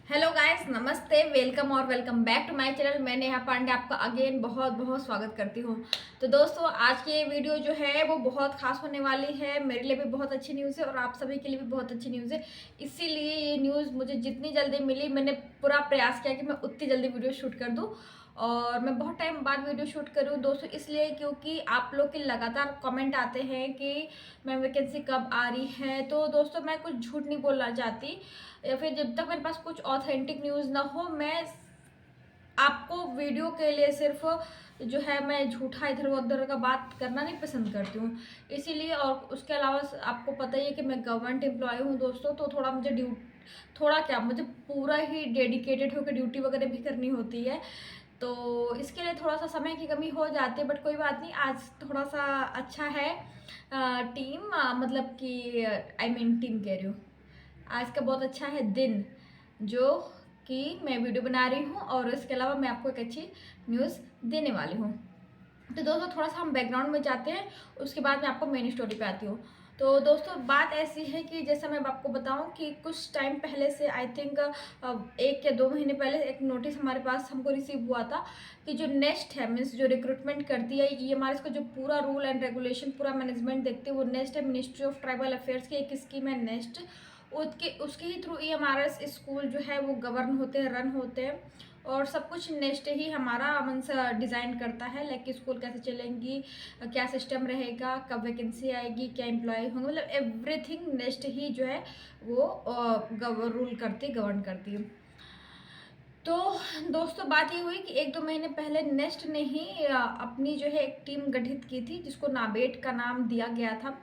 Hello guys, नमस्ते, welcome और welcome back to my channel. मैं नेहा पांडे आपका अगेन बहुत बहुत स्वागत करती हूँ। तो दोस्तों, आज की ये वीडियो जो है वो बहुत खास होने वाली है। मेरे लिए भी बहुत अच्छी न्यूज़ है और आप सभी के लिए भी बहुत अच्छी न्यूज़ है। इसीलिए ये न्यूज़ मुझे जितनी जल्दी मिली, मैंने पूरा प्रयास किया कि मैं उतनी जल्दी वीडियो शूट कर दूँ। और मैं बहुत टाइम बाद वीडियो शूट करूँ दोस्तों, इसलिए क्योंकि आप लोग के लगातार कमेंट आते हैं कि मैं वैकेंसी कब आ रही है। तो दोस्तों, मैं कुछ झूठ नहीं बोलना चाहती, या फिर जब तक मेरे पास कुछ ऑथेंटिक न्यूज़ ना हो, मैं आपको वीडियो के लिए सिर्फ जो है मैं झूठा इधर उधर का बात करना नहीं पसंद करती हूँ। इसीलिए, और उसके अलावा आपको पता ही है कि मैं गवर्नमेंट एम्प्लॉय हूँ दोस्तों, तो थोड़ा मुझे थोड़ा क्या, मुझे पूरा ही डेडिकेटेड होकर ड्यूटी वगैरह भी करनी होती है। तो इसके लिए थोड़ा सा समय की कमी हो जाती है, बट कोई बात नहीं, आज थोड़ा सा अच्छा है। टीम मतलब कि आई मीन टीम कह रही हूँ, आज का बहुत अच्छा है दिन, जो कि मैं वीडियो बना रही हूँ और इसके अलावा मैं आपको एक अच्छी न्यूज़ देने वाली हूँ। तो दोस्तों, थोड़ा सा हम बैकग्राउंड में जाते हैं, उसके बाद मैं आपको मेन स्टोरी पे आती हूँ। तो दोस्तों, बात ऐसी है कि जैसा मैं आपको बताऊं कि कुछ टाइम पहले से, आई थिंक 1 या 2 महीने पहले, एक नोटिस हमारे पास हमको रिसीव हुआ था कि जो नेस्ट है, मीन्स जो रिक्रूटमेंट करती है ये हमारे, इसका जो पूरा रूल एंड रेगुलेशन, पूरा मैनेजमेंट देखती है वो नेस्ट है। मिनिस्ट्री ऑफ ट्राइबल अफेयर्स की एक स्कीम है नेस्ट, उसके ही थ्रू ये हमारा स्कूल जो है वो गवर्न होते हैं, रन होते हैं, और सब कुछ नेस्ट ही हमारा मन से डिज़ाइन करता है। लाइक स्कूल कैसे चलेंगी, क्या सिस्टम रहेगा, कब वैकेंसी आएगी, क्या एम्प्लॉय होंगे, मतलब एवरीथिंग नेस्ट ही जो है वो रूल करती, गवर्न करती है। तो दोस्तों, बात ये हुई कि 1-2 महीने पहले नेस्ट ने ही अपनी जो है एक टीम गठित की थी, जिसको नाबेट का नाम दिया गया था।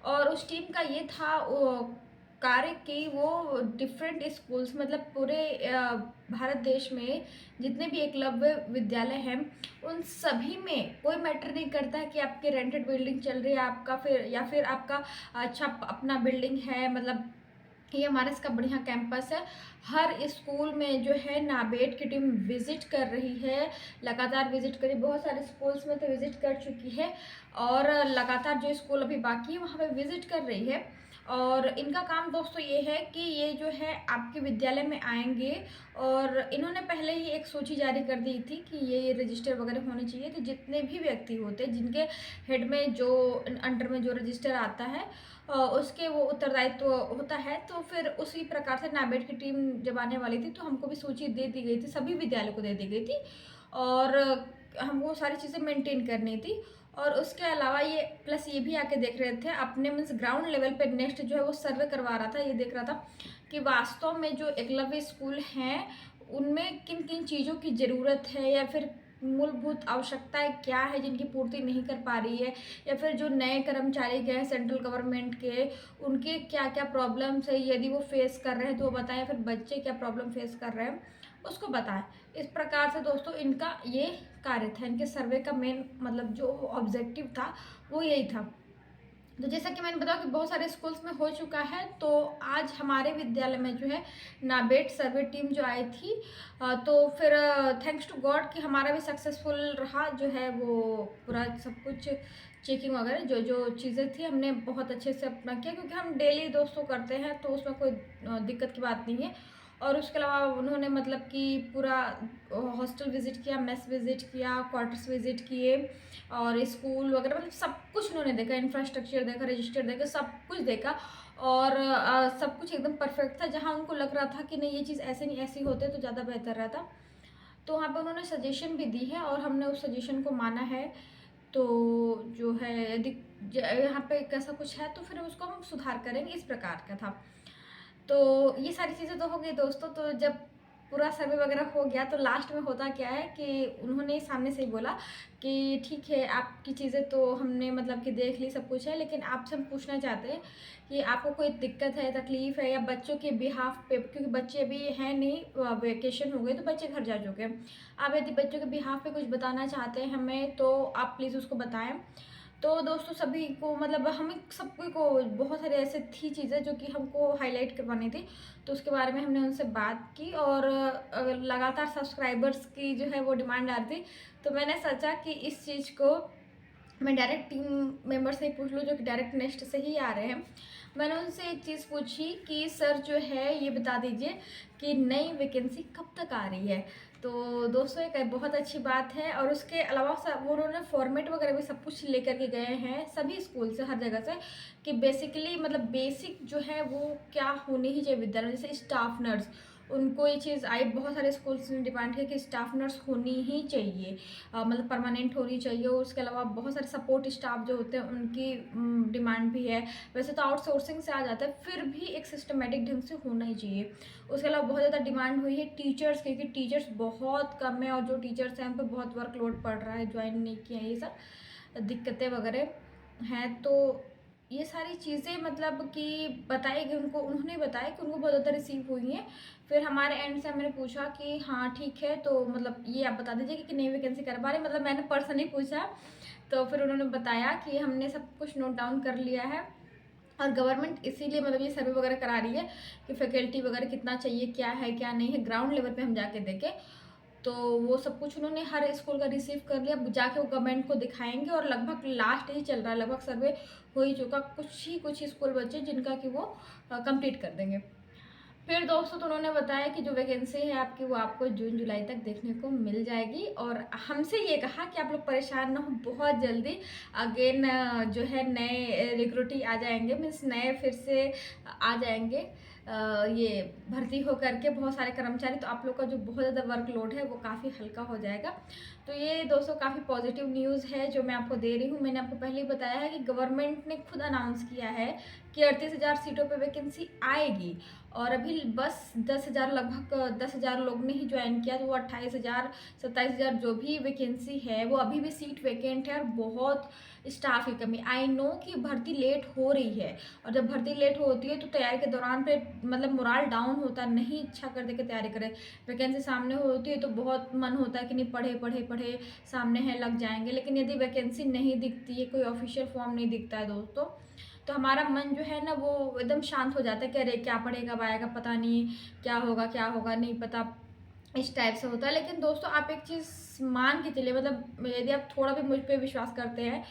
और उस टीम का ये था कार्य कि वो डिफरेंट स्कूल्स, मतलब पूरे भारत देश में जितने भी एकलव्य विद्यालय हैं, उन सभी में, कोई मैटर नहीं करता है कि आपकी रेंटेड बिल्डिंग चल रही है आपका, फिर या फिर आपका अच्छा अपना बिल्डिंग है, मतलब ये हमारा इसका बढ़िया कैंपस है। हर स्कूल में जो है नाबेड की टीम विजिट कर रही है, लगातार विजिट करी, बहुत सारे स्कूल्स में तो विजिट कर चुकी है, और लगातार जो स्कूल अभी बाकी है वहाँ पे विजिट कर रही है। और इनका काम दोस्तों ये है कि ये जो है आपके विद्यालय में आएंगे, और इन्होंने पहले ही एक सूची जारी कर दी थी कि ये रजिस्टर वगैरह होने चाहिए, तो जितने भी व्यक्ति होते, जिनके हेड में, जो अंडर में जो रजिस्टर आता है, उसके वो उत्तरदायित्व होता है। तो फिर उसी प्रकार से नाबेड की टीम जब आने वाली थी, तो हमको भी सूची दे दी गई थी, सभी विद्यालयों को दे दी गई थी, और हमको सारी चीज़ें मेंटेन करनी थी। और उसके अलावा ये प्लस ये भी आके देख रहे थे अपने, मीन्स ग्राउंड लेवल पे नेक्स्ट जो है वो सर्वे करवा रहा था, ये देख रहा था कि वास्तव में जो एकलव्य स्कूल हैं उनमें किन किन चीज़ों की ज़रूरत है, या फिर मूलभूत आवश्यकताएं क्या है जिनकी पूर्ति नहीं कर पा रही है, या फिर जो नए कर्मचारी गए सेंट्रल गवर्नमेंट के, उनके क्या क्या प्रॉब्लम्स है, यदि वो फेस कर रहे हैं तो वो बताएं, फिर बच्चे क्या प्रॉब्लम फेस कर रहे हैं उसको बताएं। इस प्रकार से दोस्तों इनका ये कार्य था, इनके सर्वे का मेन मतलब जो ऑब्जेक्टिव था वो यही था। तो जैसा कि मैंने बताया कि बहुत सारे स्कूल्स में हो चुका है, तो आज हमारे विद्यालय में जो है नाबेड सर्वे टीम जो आई थी, तो फिर थैंक्स टू गॉड कि हमारा भी सक्सेसफुल रहा, जो है वो पूरा सब कुछ चेकिंग वगैरह जो जो चीज़ें थी हमने बहुत अच्छे से अपना किया, क्योंकि हम डेली दोस्तों करते हैं, तो उसमें कोई दिक्कत की बात नहीं है। और उसके अलावा उन्होंने मतलब कि पूरा हॉस्टल विज़िट किया, मेस विज़िट किया, क्वार्टर्स विज़िट किए, और स्कूल वगैरह, मतलब सब कुछ उन्होंने देखा, इंफ्रास्ट्रक्चर देखा, रजिस्टर देखा, सब कुछ देखा। और सब कुछ एकदम परफेक्ट था। जहाँ उनको लग रहा था कि नहीं ये चीज़ ऐसे नहीं ऐसी होते तो ज़्यादा बेहतर रहता, तो वहाँ पे उन्होंने सजेशन भी दी है और हमने उस सजेशन को माना है। तो जो है यदि यहाँ पे कैसा कुछ है तो फिर उसको हम सुधार करेंगे, इस प्रकार का था। तो ये सारी चीज़ें तो हो गई दोस्तों। तो जब पूरा सर्वे वगैरह हो गया, तो लास्ट में होता क्या है कि उन्होंने सामने से ही बोला कि ठीक है, आपकी चीज़ें तो हमने मतलब कि देख ली, सब कुछ है, लेकिन आपसे हम पूछना चाहते हैं कि आपको कोई दिक्कत है, तकलीफ़ है, या बच्चों के बिहाफ पे, क्योंकि बच्चे अभी हैं नहीं, वेकेशन हो गए तो बच्चे घर जा चुके हैं, आप यदि बच्चों के बिहाफ पे कुछ बताना चाहते हैं हमें, तो आप प्लीज़ उसको बताएं। तो दोस्तों, सभी को मतलब हमें सबको को बहुत सारे ऐसे थी चीज़ें जो कि हमको हाईलाइट करवानी थी, तो उसके बारे में हमने उनसे बात की, और लगातार सब्सक्राइबर्स की जो है वो डिमांड आ रही थी, तो मैंने सोचा कि इस चीज़ को मैं डायरेक्ट टीम मेंबर से ही पूछ लूँ जो कि डायरेक्ट नेक्स्ट से ही आ रहे हैं। मैंने उनसे एक चीज़ पूछी कि सर जो है ये बता दीजिए कि नई वैकेंसी कब तक आ रही है। तो दोस्तों एक बहुत अच्छी बात है। और उसके अलावा सब उन्होंने फॉर्मेट वगैरह भी सब कुछ लेकर के गए हैं सभी स्कूल से, हर जगह से, कि बेसिकली मतलब बेसिक जो है वो क्या होनी ही चाहिए विद्यालय में। जैसे स्टाफ नर्स, उनको ये चीज़ आई, बहुत सारे स्कूल्स ने डिमांड किया कि स्टाफ नर्स होनी ही चाहिए, मतलब परमानेंट होनी चाहिए। और उसके अलावा बहुत सारे सपोर्ट स्टाफ जो होते हैं उनकी डिमांड भी है। वैसे तो आउटसोर्सिंग से आ जाता है, फिर भी एक सिस्टमेटिक ढंग से होना ही चाहिए। उसके अलावा बहुत ज़्यादा डिमांड हुई है टीचर्स की, क्योंकि टीचर्स बहुत कम है और जो टीचर्स हैं उन पर बहुत वर्कलोड पड़ रहा है, ज्वाइन नहीं किया, ये सब दिक्कतें वगैरह हैं। तो ये सारी चीज़ें मतलब कि बताई गई उनको, उन्होंने बताया कि उनको बहुत ज़्यादा रिसीव हुई हैं। फिर हमारे एंड से मैंने पूछा कि हाँ ठीक है, तो मतलब ये आप बता दीजिए कि नई वैकेंसी कर पा रहे, मतलब मैंने पर्सनली पूछा। तो फिर उन्होंने बताया कि हमने सब कुछ नोट डाउन कर लिया है और गवर्नमेंट इसीलिए मतलब ये सर्वे वगैरह करा रही है कि फैकल्टी वगैरह कितना चाहिए, क्या है क्या नहीं है, ग्राउंड लेवल पे हम जाके देखें। तो वो सब कुछ उन्होंने हर स्कूल का रिसीव कर लिया, जाके वो गवर्नमेंट को दिखाएंगे। और लगभग लास्ट ही चल रहा है, लगभग सर्वे हो ही चुका, कुछ ही स्कूल बचे जिनका कि वो कंप्लीट कर देंगे। फिर दोस्तों तो उन्होंने बताया कि जो वैकेंसी है आपकी वो आपको जून जुलाई तक देखने को मिल जाएगी। और हमसे ये कहा कि आप लोग परेशान ना हो, बहुत जल्दी अगेन जो है नए रिक्रूटी आ जाएंगे, मीन्स नए फिर से आ जाएंगे ये भर्ती हो करके बहुत सारे कर्मचारी। तो आप लोग का जो बहुत ज़्यादा वर्कलोड है वो काफ़ी हल्का हो जाएगा। तो ये दोस्तों काफ़ी पॉजिटिव न्यूज़ है जो मैं आपको दे रही हूँ। मैंने आपको पहले ही बताया है कि गवर्नमेंट ने खुद अनाउंस किया है कि 38,000 सीटों पे वैकेंसी आएगी। और अभी बस 10,000, लगभग 10,000 लोग ने ही ज्वाइन किया। तो वो 28,000 27,000 जो भी वैकेंसी है वो अभी भी सीट वैकेंट है और बहुत स्टाफ की कमी। आई नो कि भर्ती लेट हो रही है, और जब भर्ती लेट होती है तो तैयारी के दौरान पे मतलब मोराल डाउन होता है, नहीं इच्छा कर दे के तैयारी करें। वैकेंसी सामने होती है तो बहुत मन होता है कि नहीं पढ़े पढ़े पढ़े, सामने है लग जाएंगे। लेकिन यदि वैकेंसी नहीं दिखती है, कोई ऑफिशियल फॉर्म नहीं दिखता है दोस्तों, तो हमारा मन जो है ना वो एकदम शांत हो जाता है कि अरे क्या पढ़े कब आएगा, पता नहीं क्या होगा नहीं पता, इस टाइप से होता है। लेकिन दोस्तों आप एक चीज़ मान के चलिए, मतलब यदि आप थोड़ा भी मुझ पर विश्वास करते हैं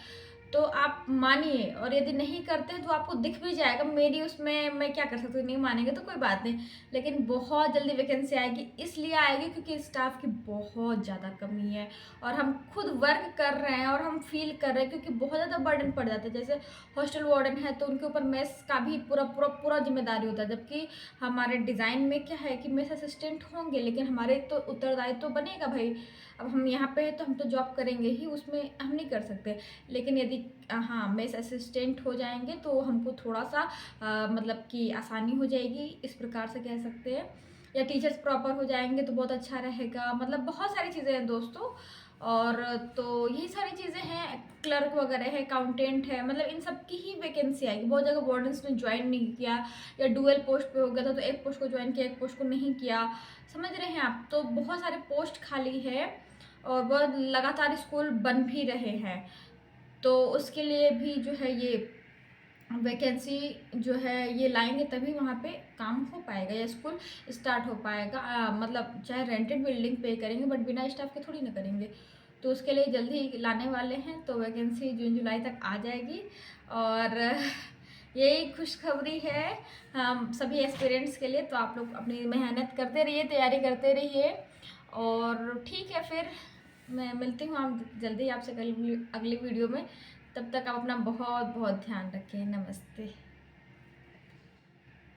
तो आप मानिए, और यदि नहीं करते तो आपको दिख भी जाएगा। मेरी उसमें मैं क्या कर सकती हूँ, नहीं मानेंगे तो कोई बात नहीं, लेकिन बहुत जल्दी वैकेंसी आएगी। इसलिए आएगी क्योंकि स्टाफ की बहुत ज़्यादा कमी है और हम खुद वर्क कर रहे हैं और हम फील कर रहे हैं, क्योंकि बहुत ज़्यादा बर्डन पड़ जाता है। जैसे हॉस्टल वार्डन है तो उनके ऊपर मेस का भी पूरा पूरा पूरा जिम्मेदारी होता है, जबकि हमारे डिज़ाइन में क्या है कि मेस असिस्टेंट होंगे, लेकिन हमारे तो उत्तरदायित्व तो बनेगा भाई। अब हम यहाँ पे हैं तो हम तो जॉब करेंगे ही, उसमें हम नहीं कर सकते। लेकिन यदि हाँ मेस असिस्टेंट हो जाएंगे तो हमको थोड़ा सा मतलब कि आसानी हो जाएगी, इस प्रकार से कह सकते हैं। या टीचर्स प्रॉपर हो जाएंगे तो बहुत अच्छा रहेगा, मतलब बहुत सारी चीज़ें हैं दोस्तों। और तो यही सारी चीज़ें हैं, क्लर्क वगैरह है, अकाउंटेंट है, मतलब इन सब की ही वैकेंसी आएगी। बहुत जगह वार्डन्स ने ज्वाइन नहीं किया या डुअल पोस्ट पे हो गया था, तो एक पोस्ट को ज्वाइन किया एक पोस्ट को नहीं किया, समझ रहे हैं आप। तो बहुत सारे पोस्ट खाली है और बहुत लगातार स्कूल बन भी रहे हैं। तो उसके लिए भी जो है ये वैकेंसी जो है ये लाएंगे, तभी वहाँ पे काम हो पाएगा या स्कूल स्टार्ट हो पाएगा। मतलब चाहे रेंटेड बिल्डिंग पे करेंगे बट बिना स्टाफ के थोड़ी ना करेंगे। तो उसके लिए जल्दी लाने वाले हैं, तो वैकेंसी जून जुलाई तक आ जाएगी। और यही खुशखबरी है हम सभी एस्पिरेंट्स के लिए। तो आप लोग अपनी मेहनत करते रहिए, तैयारी करते रहिए। और ठीक है, फिर मैं मिलती हूँ आप जल्दी आपसे कल अगली वीडियो में। तब तक आप अपना बहुत बहुत ध्यान रखें। नमस्ते।